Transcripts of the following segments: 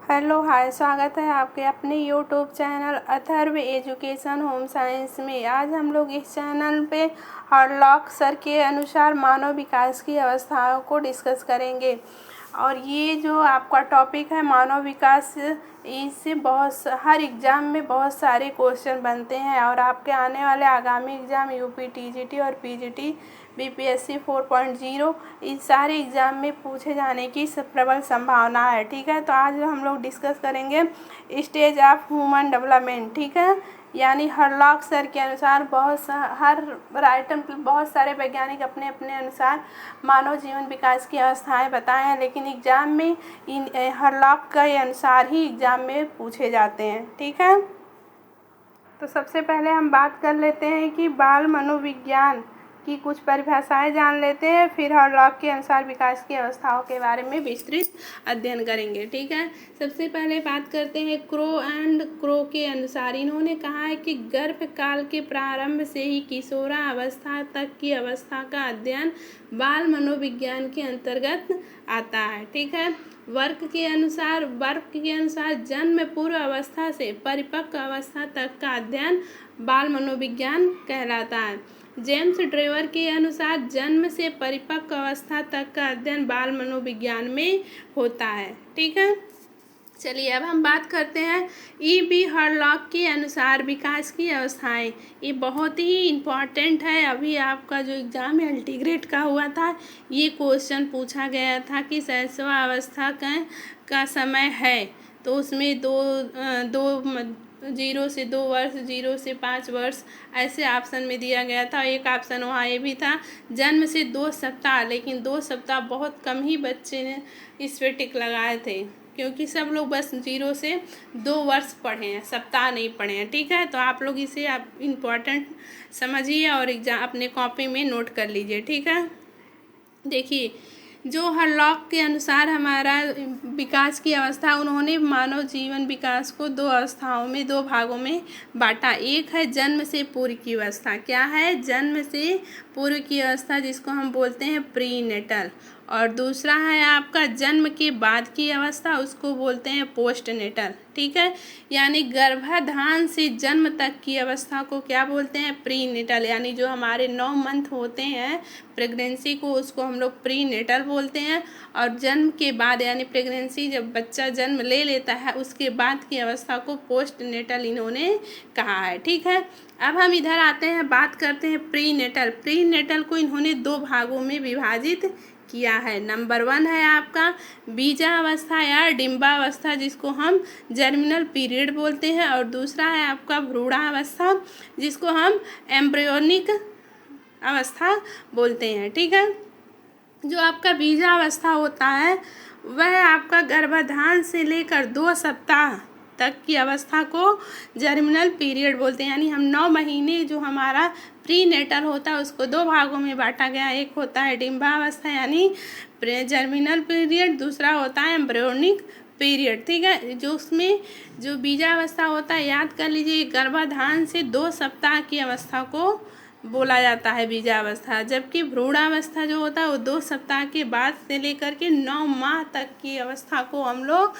Hello hi, स्वागत है आपके अपने YouTube channel Atharva education home science में। आज हम लोग इस चैनल पे हरलॉक सर के अनुसार मानव विकास की अवस्थाओं को डिस्कस करेंगे। और ये जो आपका टॉपिक है मानव विकास, इससे हर एग्ज़ाम में बहुत सारे क्वेश्चन बनते हैं और आपके आने वाले आगामी एग्ज़ाम यूपी टीजीटी और पीजीटी बीपीएससी 4.0 इस सारे एग्ज़ाम में पूछे जाने की प्रबल संभावना है। ठीक है, तो आज हम लोग डिस्कस करेंगे स्टेज ऑफ ह्यूमन डेवलपमेंट। ठीक है, यानी हरलॉक सर के अनुसार हर राइटर बहुत सारे वैज्ञानिक अपने अपने अनुसार मानव जीवन विकास की अवस्थाएं बताए हैं, लेकिन एग्ज़ाम में इन हरलॉक के अनुसार ही एग्ज़ाम में पूछे जाते हैं। ठीक है, तो सबसे पहले हम बात कर लेते हैं कि बाल मनोविज्ञान की कुछ परिभाषाएं जान लेते हैं, फिर हरलॉक के अनुसार विकास की अवस्थाओं के बारे में विस्तृत अध्ययन करेंगे। ठीक है, सबसे पहले बात करते हैं क्रो के अनुसार। इन्होंने कहा है कि गर्भकाल के प्रारंभ से ही किशोरावस्था तक की अवस्था का अध्ययन बाल मनोविज्ञान के अंतर्गत आता है। ठीक है, वर्ग के अनुसार जन्म पूर्व अवस्था से परिपक्व अवस्था तक का अध्ययन बाल मनोविज्ञान कहलाता है। जेम्स ड्रेवर के अनुसार जन्म से परिपक्व अवस्था तक का अध्ययन बाल मनोविज्ञान में होता है। ठीक है, चलिए अब हम बात करते हैं ई.बी. हरलॉक के अनुसार विकास की अवस्थाएं। ये बहुत ही इम्पॉर्टेंट है। अभी आपका जो एग्ज़ाम है अल्टीग्रेड का हुआ था, ये क्वेश्चन पूछा गया था कि शैशव अवस्था का समय है, तो उसमें दो 0 से 2 वर्ष, 0 से 5 वर्ष ऐसे ऑप्शन में दिया गया था। एक ऑप्शन वहाँ ये भी था जन्म से 2 सप्ताह, लेकिन 2 सप्ताह बहुत कम ही बच्चे ने इस पे टिक लगाए थे, क्योंकि सब लोग बस 0 से 2 वर्ष पढ़े हैं, सप्ताह नहीं पढ़े हैं। ठीक है, तो आप लोग इसे आप इम्पोर्टेंट समझिए और एग्जाम अपने कॉपी में नोट कर लीजिए। ठीक है, देखिए जो हरलॉक के अनुसार हमारा विकास की अवस्था, उन्होंने मानव जीवन विकास को 2 अवस्थाओं में, 2 भागों में बांटा। एक है जन्म से पूर्व की अवस्था। क्या है? जन्म से पूर्व की अवस्था, जिसको हम बोलते हैं प्री नेटल। और दूसरा है आपका जन्म के बाद की अवस्था, उसको बोलते हैं पोस्ट नेटल। ठीक है, यानी गर्भाधान से जन्म तक की अवस्था को क्या बोलते हैं? Prenatal. यानी जो हमारे 9 मंथ होते हैं प्रेगनेंसी को, उसको हम लोग प्री नेटल बोलते हैं। और जन्म के बाद यानी प्रेगनेंसी जब बच्चा जन्म ले लेता है उसके बाद की अवस्था को पोस्ट नेटल इन्होंने कहा है। ठीक है, अब हम इधर आते हैं, बात करते हैं प्री नेटल। प्री नेटल को इन्होंने 2 भागों में विभाजित किया है। नंबर 1 है आपका बीजावस्था या डिम्बावस्था, जिसको हम जर्मिनल पीरियड बोलते हैं। और दूसरा है आपका भ्रूणावस्था, जिसको हम एम्ब्रियोनिक अवस्था बोलते हैं। ठीक है, जो आपका बीजावस्था होता है वह आपका गर्भाधान से लेकर 2 सप्ताह तक की अवस्था को जर्मिनल पीरियड बोलते हैं। यानी हम 9 महीने जो हमारा प्री नेटल होता है उसको 2 भागों में बांटा गया। एक होता है डिम्बावस्था यानी जर्मिनल पीरियड, दूसरा होता है एम्ब्रियोनिक पीरियड। ठीक है, जो उसमें जो बीजावस्था होता है, याद कर लीजिए, गर्भाधान से 2 सप्ताह की अवस्था को बोला जाता है बीजावस्था। जबकि भ्रूणावस्था जो होता है वो 2 सप्ताह के बाद से लेकर के 9 माह तक की अवस्था को हम लोग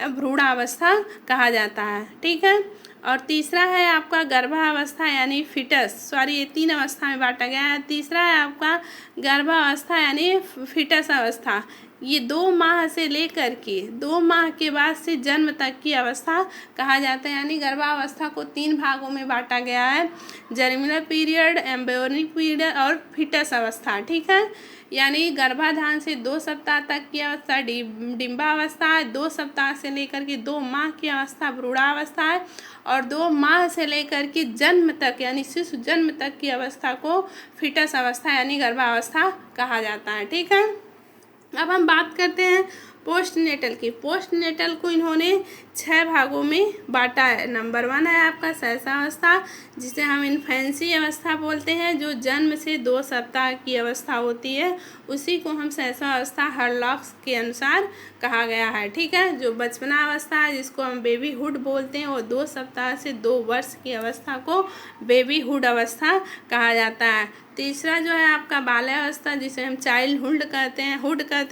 भ्रूणावस्था कहा जाता है। ठीक है, और तीसरा है आपका गर्भावस्था यानी फिटस, ये 3 अवस्था में बांटा गया है। तीसरा है आपका गर्भावस्था यानी फिटस अवस्था। ये 2 माह से लेकर के 2 माह के बाद से जन्म तक की अवस्था कहा जाता है। यानी गर्भावस्था को 3 भागों में बांटा गया है, जर्मिनल पीरियड, एम्ब्रियोनिक पीरियड और फिटस अवस्था। ठीक है, यानी गर्भाधान से 2 सप्ताह तक की अवस्था डिम्बावस्था है, 2 सप्ताह से लेकर के 2 माह की अवस्था भ्रूणावस्था है, और 2 माह से लेकर के जन्म तक यानी शिशु जन्म तक की अवस्था को फिटस अवस्था यानी गर्भावस्था कहा जाता है। ठीक है, अब हम बात करते हैं पोस्ट नेटल की। पोस्ट नेटल को इन्होंने 6 भागों में बांटा है। नंबर 1 है आपका शैशवावस्था, जिसे हम इन्फेंसी अवस्था बोलते हैं। जो जन्म से 2 सप्ताह की अवस्था होती है उसी को हम शैशवावस्था हरलॉक के अनुसार कहा गया है। ठीक है, जो बचपना अवस्था है जिसको हम बेबीहुड बोलते हैं, वो 2 सप्ताह से 2 वर्ष की अवस्था को बेबीहुड अवस्था कहा जाता है। तीसरा जो है आपका बाल्यावस्था, जिसे हम चाइल्डहुड कहते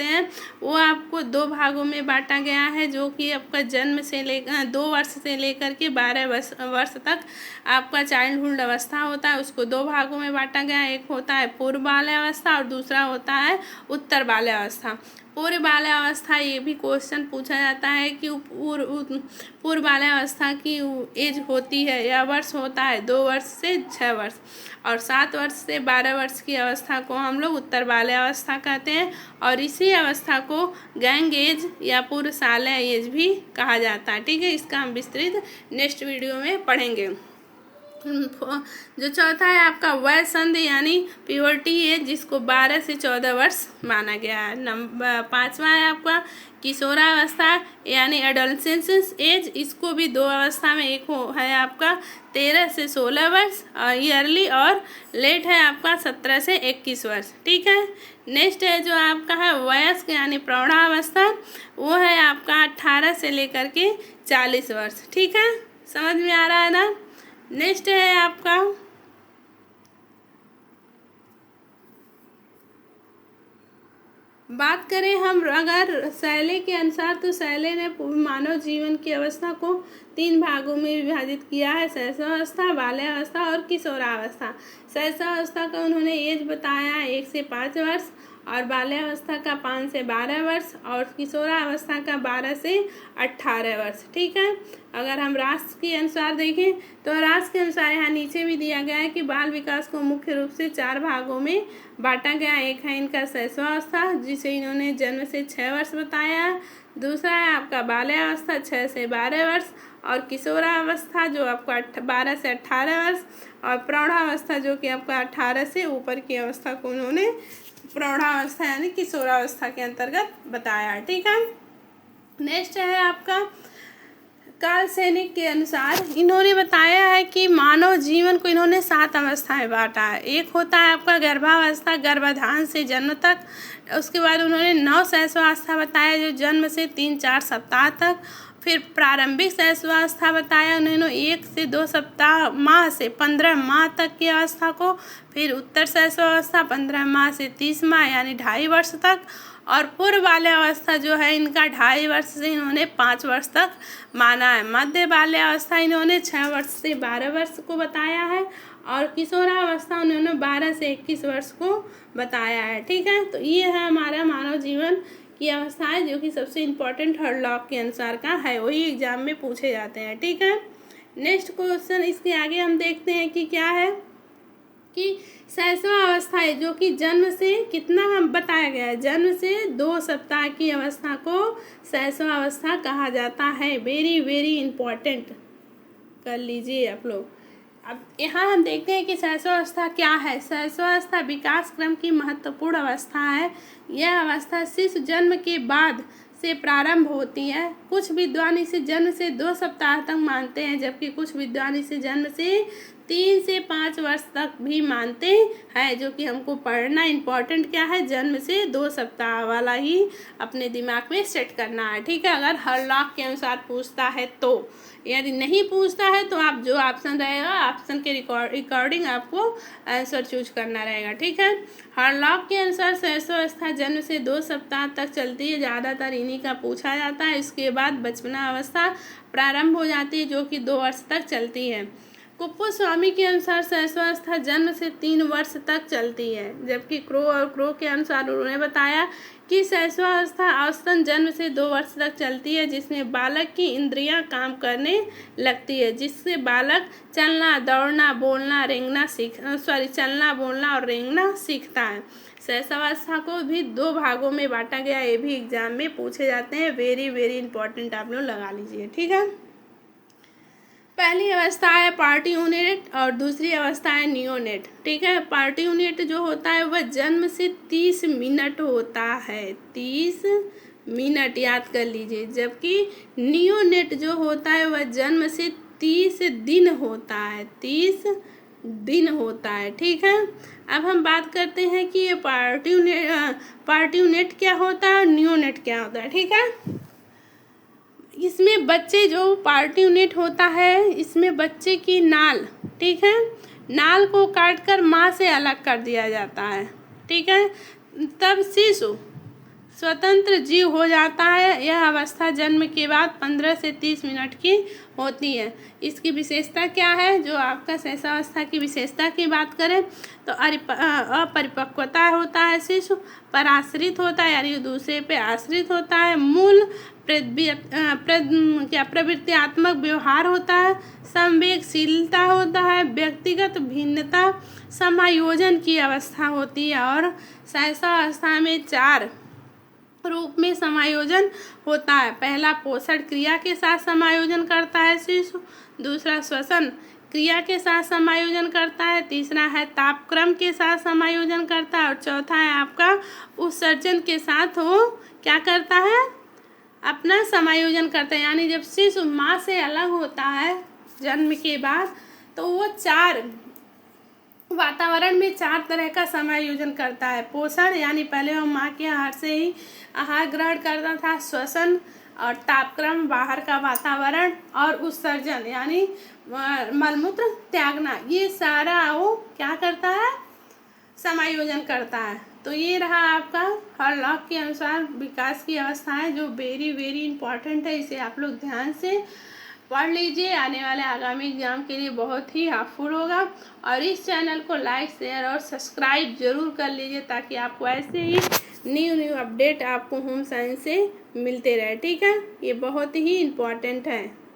हैं, वो आपको 2 भागों में बांटा गया है, जो कि आपका जन्म से लेकर 2 वर्ष से लेकर के 12 वर्ष तक आपका चाइल्डहुड अवस्था होता है। उसको 2 भागों में बांटा गया है। एक होता है पूर्व बाल्यावस्था और दूसरा होता है उत्तर बाल्यावस्था। पूर्व बाल्यावस्था, ये भी क्वेश्चन पूछा जाता है कि पूर्व बाल्यावस्था की एज होती है या वर्ष होता है 2 वर्ष से 6 वर्ष, और 7 वर्ष से 12 वर्ष की अवस्था को हम लोग उत्तर बाल्यावस्था कहते हैं। और इसी अवस्था को गैंग एज या पूर्व शालेय एज भी कहा जाता है। ठीक है, इसका हम विस्तृत नेक्स्ट वीडियो में पढ़ेंगे। जो चौथा है आपका वयस्संधि यानी प्यूबर्टी एज, जिसको 12 से 14 वर्ष माना गया है। पांचवा है आपका किशोरावस्था यानी एडोलसेंस एज, इसको भी 2 अवस्था में, एक है आपका 13 से 16 वर्ष और ईयरली, और लेट है आपका 17 से 21 वर्ष। ठीक है, नेक्स्ट है जो आपका है वयस्क यानी प्रौढ़ावस्था, वो है आपका 18 से लेकर के 40 वर्ष। ठीक है, समझ में आ रहा है ना। नेक्स्ट है आपका बात करें हम अगर शैली के अनुसार, तो शैली ने मानव जीवन की अवस्था को 3 भागों में विभाजित किया है, शैशवावस्था, बाल्यावस्था और किशोरावस्था। शैशवावस्था का उन्होंने एज बताया है 1 से 5 वर्ष, और बाल्यावस्था का 5 से 12 वर्ष, और किशोरावस्था का 12 से 18 वर्ष। ठीक है, अगर हम राष्ट्र के अनुसार देखें तो राष्ट्र के अनुसार यहाँ नीचे भी दिया गया है कि बाल विकास को मुख्य रूप से 4 भागों में बांटा गया। एक है इनका शैशवावस्था, जिसे इन्होंने जन्म से 6 वर्ष बताया है। दूसरा है आपका बाल्यावस्था 6 से 12 वर्ष, और किशोरावस्था जो आपका 12 से 18 वर्ष, और प्रौढ़ावस्था जो कि आपका 18 से ऊपर की अवस्था को उन्होंने प्रौढ़ावस्था यानी किशोरावस्था के अंतर्गत बताया है। ठीक है, नेक्स्ट है आपका कार्ल सैनिक के अनुसार इन्होंने बताया है कि मानव जीवन को इन्होंने 7 अवस्थाएं बांटा है। एक होता है आपका गर्भावस्था, गर्भाधान से जन्म तक। उसके बाद उन्होंने 9 शैशवावस्था बताया, जो जन्म से 3-4 सप्ताह तक। फिर प्रारंभिक शैशवावस्था बताया उन्होंने 1 से 2 सप्ताह माह से 15 माह तक की अवस्था को। फिर उत्तर शैशवावस्था 15 माह से 30 माह यानी 2.5 वर्ष तक। और पूर्व बाल्यावस्था जो है इनका 2.5 वर्ष से इन्होंने 5 वर्ष तक माना है। मध्य बाल्यावस्था इन्होंने 6 वर्ष से 12 वर्ष को बताया है, और किशोरावस्था उन्होंने 12 से 21 वर्ष को बताया है। ठीक है, तो ये है हमारा मानव जीवन की अवस्थाएं, जो कि सबसे इम्पोर्टेंट हरलॉक के अनुसार का है, वही एग्जाम में पूछे जाते हैं। ठीक है, नेक्स्ट क्वेश्चन इसके आगे हम देखते हैं कि क्या है कि शैशवावस्था है, जो कि जन्म से कितना हम बताया गया है, जन्म से 2 सप्ताह की अवस्था को शैशवावस्था कहा जाता है। वेरी वेरी इम्पोर्टेंट कर लीजिए आप लोग। अब यहाँ हम देखते हैं कि शैशवावस्था क्या है। शैशवावस्था विकास क्रम की महत्वपूर्ण अवस्था है। यह अवस्था शिशु जन्म के बाद से प्रारंभ होती है। कुछ विद्वान इसे जन्म से 2 सप्ताह तक मानते हैं, जबकि कुछ विद्वान इसे जन्म से 3 से 5 वर्ष तक भी मानते हैं। जो कि हमको पढ़ना इम्पोर्टेंट क्या है, जन्म से 2 सप्ताह वाला ही अपने दिमाग में सेट करना है। ठीक है, अगर हरलॉक के अनुसार पूछता है तो। यदि नहीं पूछता है तो आप जो ऑप्शन रहेगा, ऑप्शन के रिकॉर्डिंग आपको आंसर चूज करना रहेगा। ठीक है, हरलॉक के अनुसार शैशवावस्था जन्म से 2 सप्ताह तक चलती है, ज़्यादातर इन्हीं का पूछा जाता है। इसके बाद बचपना अवस्था प्रारंभ हो जाती है, जो कि 2 वर्ष तक चलती है। कुप्पुस्वामी के अनुसार शैशवावस्था जन्म से 3 वर्ष तक चलती है, जबकि क्रो के अनुसार उन्होंने बताया कि शैशवावस्था औसतन जन्म से 2 वर्ष तक चलती है, जिसमें बालक की इंद्रियां काम करने लगती है, जिससे बालक चलना, दौड़ना, बोलना, चलना, बोलना और रेंगना सीखता है। शैशवावस्था को भी 2 भागों में बांटा गया, ये भी एग्जाम में पूछे जाते हैं। वेरी वेरी इंपॉर्टेंट आप लोग लगा लीजिए। ठीक है, पहली अवस्था है पार्ट्यूनेट और दूसरी अवस्था है नियोनेट। ठीक है, पार्ट्यूनेट जो होता है वह जन्म से 30 मिनट होता है, 30 मिनट याद कर लीजिए, जबकि नियोनेट जो होता है वह जन्म से 30 दिन होता है, 30 दिन होता है। ठीक है, अब हम बात करते हैं कि ये पार्ट्यूनेट क्या होता है और नियोनेट क्या होता है। ठीक है, इसमें बच्चे जो पार्ट्यूनेट होता है, इसमें बच्चे की नाल, ठीक है, नाल को काटकर माँ से अलग कर दिया जाता है। ठीक है, तब शिशु स्वतंत्र जीव हो जाता है। यह अवस्था जन्म के बाद 15 से 30 मिनट की होती है। इसकी विशेषता क्या है? जो आपका शैशवावस्था की विशेषता की बात करें तो अपरिपक्वता होता है, शिशु पराश्रित होता है यानी दूसरे पे आश्रित होता है, मूल प्रवृत्तियात्मक व्यवहार होता है, संवेगशीलता होता है, व्यक्तिगत भिन्नता, समायोजन की अवस्था होती है और शैशवावस्था में 4 रूप में समायोजन होता है। पहला पोषण क्रिया के साथ समायोजन करता है शिशु, दूसरा श्वसन क्रिया के साथ समायोजन करता है, तीसरा है तापक्रम के साथ समायोजन करता है और चौथा है आपका उत्सर्जन के साथ वो क्या करता है, अपना समायोजन करता है। यानी जब शिशु माँ से अलग होता है जन्म के बाद तो वो 4 वातावरण में 4 तरह का समायोजन करता है। पोषण यानी पहले वो माँ के आहार से ही आहार ग्रहण करता था, श्वसन और तापक्रम बाहर का वातावरण और उत्सर्जन यानी मलमूत्र त्यागना, ये सारा वो क्या करता है, समायोजन करता है। तो ये रहा आपका हॉलॉक के अनुसार विकास की अवस्थाएं जो वेरी वेरी इंपॉर्टेंट है। इसे आप लोग ध्यान से पढ़ लीजिए, आने वाले आगामी एग्जाम के लिए बहुत ही हेल्पफुल होगा। और इस चैनल को लाइक शेयर और सब्सक्राइब जरूर कर लीजिए ताकि आपको ऐसे ही न्यू अपडेट आपको होम साइंस से मिलते रहे। ठीक है, ये बहुत ही इम्पॉर्टेंट है।